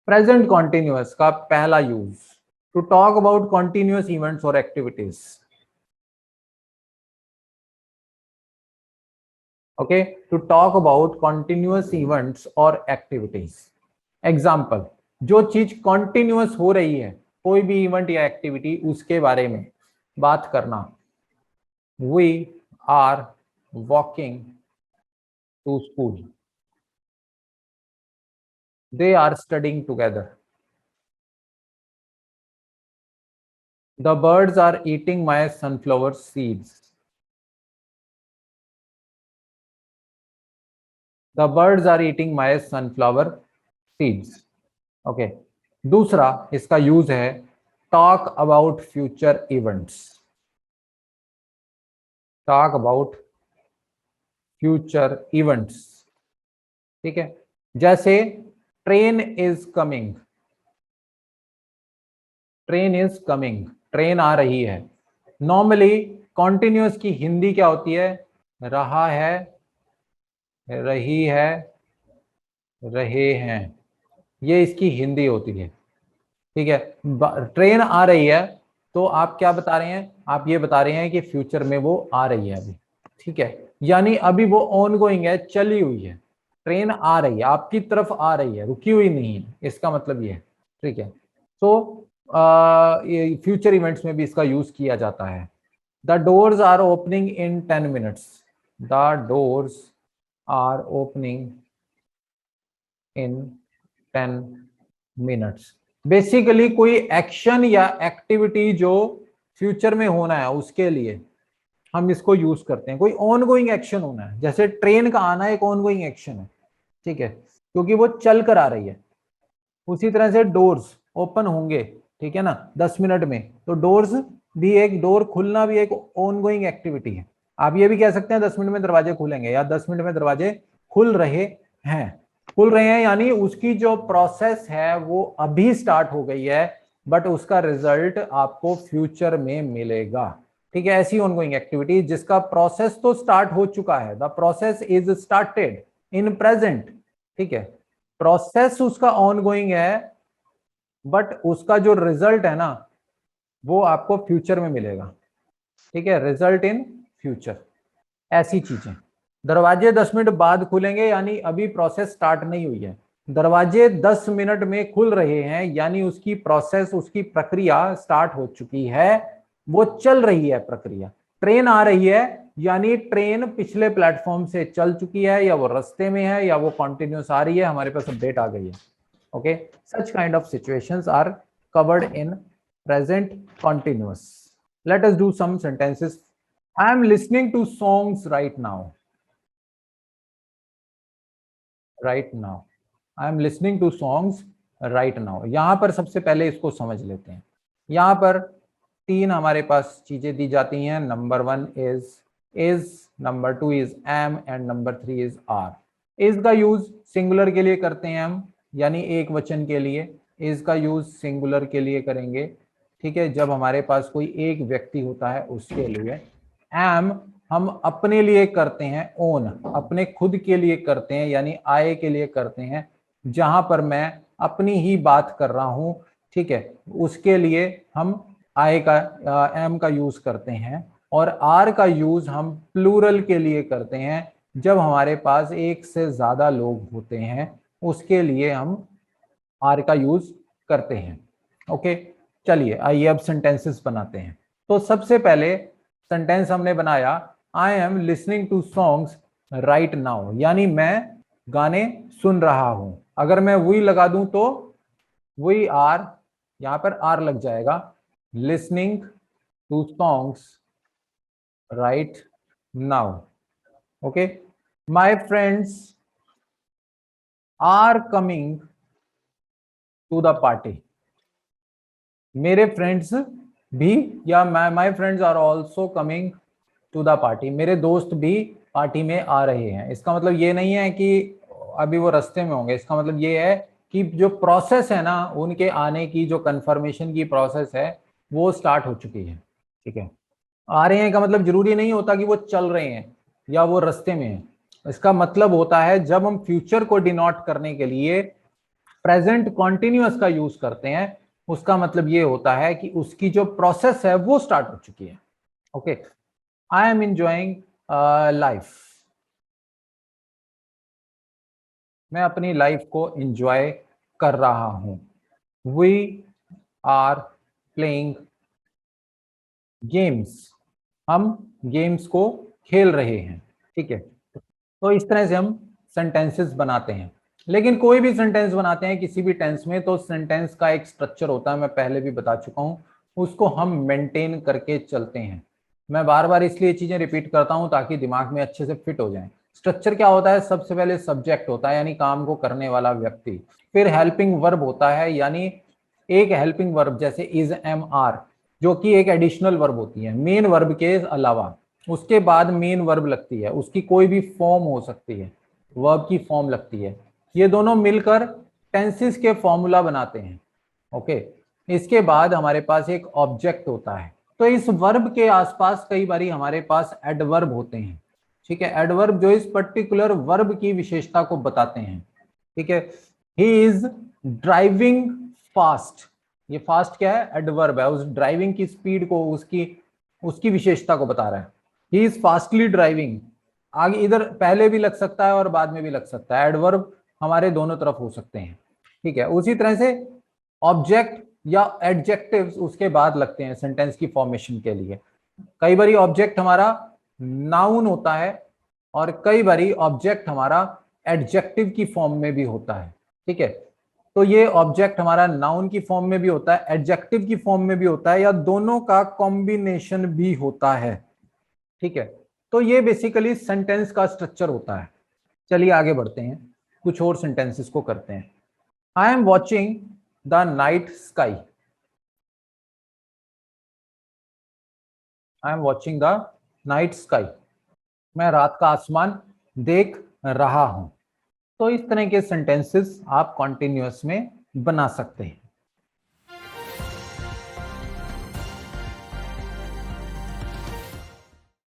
Present continuous का पहला use, to talk about continuous events और activities. Okay, to talk about continuous events और activities. Example, जो चीज कॉन्टिन्यूअस हो रही है, कोई भी इवेंट या एक्टिविटी, उसके बारे में बात करना। We are walking to school, they are studying together, the birds are eating my sunflower seeds, the birds are eating my sunflower seeds. Okay, दूसरा इसका यूज है talk about future events, talk about future events. ठीक है, जैसे train is coming, train is coming, train आ रही है। Normally continuous की हिंदी क्या होती है? रहा है, रही है, रहे हैं, ये इसकी हिंदी होती है। ठीक है, ट्रेन आ रही है तो आप क्या बता रहे हैं? आप ये बता रहे हैं कि फ्यूचर में वो आ रही है अभी। ठीक है, यानी अभी वो ऑन गोइंग है, चली हुई है। ट्रेन आ रही है, आपकी तरफ आ रही है, रुकी हुई नहीं है, इसका मतलब ये है। ठीक है, तो ये फ्यूचर इवेंट्स में भी इसका यूज किया जाता है। The doors are opening in 10 minutes, the doors are opening in 10 minutes. Basically कोई एक्शन या एक्टिविटी जो फ्यूचर में होना है उसके लिए हम इसको यूज करते हैं। कोई ऑनगोइंग एक्शन होना है, जैसे ट्रेन का आना एक ऑनगोइंग एक्शन है। ठीक है, क्योंकि वो चल कर आ रही है। उसी तरह से डोर्स ओपन होंगे, ठीक है ना, 10 मिनट में, तो डोर्स भी, एक डोर खुलना भी एक ऑनगोइंग एक्टिविटी है। आप ये भी कह सकते हैं 10 मिनट में दरवाजे खुलेंगे, या 10 मिनट में दरवाजे खुल रहे हैं। खुल रहे हैं यानी उसकी जो प्रोसेस है वो अभी स्टार्ट हो गई है, बट उसका रिजल्ट आपको फ्यूचर में मिलेगा। ठीक है, ऐसी ऑनगोइंग एक्टिविटी जिसका प्रोसेस तो स्टार्ट हो चुका है, the process is started in present. ठीक है, प्रोसेस उसका ऑनगोइंग है, बट उसका जो रिजल्ट है ना वो आपको फ्यूचर में मिलेगा। ठीक है, रिजल्ट इन फ्यूचर। ऐसी चीजें, दरवाजे 10 मिनट बाद खुलेंगे यानी अभी प्रोसेस स्टार्ट नहीं हुई है। दरवाजे 10 मिनट में खुल रहे हैं यानी उसकी प्रोसेस, उसकी प्रक्रिया स्टार्ट हो चुकी है, वो चल रही है प्रक्रिया। ट्रेन आ रही है यानी ट्रेन पिछले प्लेटफॉर्म से चल चुकी है, या वो रास्ते में है, या वो कंटिन्यूस आ रही है, हमारे पास अपडेट आ गई है। Okay, such kind of situations are covered in present continuous. Let us do some sentences. I am listening to songs right now. Right now. I am listening to songs right now. यहां पर सबसे पहले इसको समझ लेते हैं। यहां पर तीन हमारे पास चीजें दी जाती हैं। Number 1 is, number 2 is am, and number 3 is are. Is का यूज सिंगुलर के लिए करते हैं हम, यानी एक वचन के लिए। इज का यूज सिंगुलर के लिए करेंगे, ठीक है, जब हमारे पास कोई एक व्यक्ति होता है उसके लिए। एम हम अपने लिए करते हैं, ओन अपने खुद के लिए करते हैं, यानी आय के लिए करते हैं, जहां पर मैं अपनी ही बात कर रहा हूं। ठीक है, उसके लिए हम आय का, एम का यूज करते हैं। और आर का यूज हम प्लूरल के लिए करते हैं, जब हमारे पास एक से ज्यादा लोग होते हैं उसके लिए हम आर का यूज करते हैं। ओके, चलिए आइए अब सेंटेंसेस बनाते हैं। तो सबसे पहले सेंटेंस हमने बनाया, I am listening to songs right now, यानी मैं गाने सुन रहा हूं। अगर मैं वी लगा दूं तो वी आर, यहां पर आर लग जाएगा, listening to songs right now. Okay, my friends are coming to the party. मेरे फ्रेंड्स भी, या my friends are also coming to the party, मेरे दोस्त भी पार्टी में आ रहे हैं। इसका मतलब ये नहीं है कि अभी वो रास्ते में होंगे, इसका मतलब ये है कि जो प्रोसेस है ना उनके आने की, जो कंफर्मेशन की प्रोसेस है वो स्टार्ट हो चुकी है। ठीक है, आ रहे हैं का मतलब जरूरी नहीं होता कि वो चल रहे हैं या वो रास्ते में है। इसका मतलब होता है जब हम फ्यूचर को डिनोट करने के लिए प्रेजेंट कॉन्टिन्यूअस का यूज करते हैं, उसका मतलब ये होता है कि उसकी जो प्रोसेस है वो स्टार्ट हो चुकी है। Okay, I am enjoying life, मैं अपनी लाइफ को एंजॉय कर रहा हूं। वी आर प्लेइंग गेम्स, हम गेम्स को खेल रहे हैं। ठीक है, तो इस तरह से हम सेंटेंसेस बनाते हैं। लेकिन कोई भी सेंटेंस बनाते हैं किसी भी टेंस में, तो सेंटेंस का एक स्ट्रक्चर होता है, मैं पहले भी बता चुका हूं, उसको हम मेंटेन करके चलते हैं। मैं बार बार इसलिए चीजें रिपीट करता हूं ताकि दिमाग में अच्छे से फिट हो जाए। स्ट्रक्चर क्या होता है? सबसे पहले सब्जेक्ट होता है, यानी काम को करने वाला व्यक्ति। फिर हेल्पिंग वर्ब होता है, यानी एक हेल्पिंग वर्ब जैसे इज, एम, आर, जो कि एक एडिशनल वर्ब होती है मेन वर्ब के अलावा। उसके बाद मेन वर्ब लगती है, उसकी कोई भी फॉर्म हो सकती है, वर्ब की फॉर्म लगती है। ये दोनों मिलकर टेंसेस के फॉर्मूला बनाते हैं। ओके, इसके बाद हमारे पास एक ऑब्जेक्ट होता है। तो इस वर्ब के आसपास कई बारी हमारे पास एडवर्ब होते हैं। ठीक है, एडवर्ब जो इस पर्टिकुलर वर्ब की विशेषता को बताते हैं। ठीक है, ही इज ड्राइविंग फास्ट, ये फास्ट क्या है? एडवर्ब है, उस ड्राइविंग की स्पीड को, उसकी उसकी विशेषता को बता रहा है। ही इज फास्टली ड्राइविंग, आगे इधर पहले भी लग सकता है और बाद में भी लग सकता है, एडवर्ब हमारे दोनों तरफ हो सकते हैं। ठीक है, उसी तरह से ऑब्जेक्ट या एडजेक्टिव्स उसके बाद लगते हैं सेंटेंस की फॉर्मेशन के लिए। कई बारी ऑब्जेक्ट हमारा नाउन होता है और कई बारी ऑब्जेक्ट हमारा एडजेक्टिव की फॉर्म में भी होता है। ठीक है, तो ये ऑब्जेक्ट हमारा नाउन की फॉर्म में भी होता है, एडजेक्टिव की फॉर्म में भी होता है, या दोनों का कॉम्बिनेशन भी होता है। ठीक है, तो ये बेसिकली सेंटेंस का स्ट्रक्चर होता है। चलिए आगे बढ़ते हैं, कुछ और सेंटेंसेस को करते हैं। I am watching the night sky, I am watching the night sky, मैं रात का आसमान देख रहा हूं। तो इस तरह के सेंटेंसेस आप कॉन्टिन्यूअस में बना सकते हैं।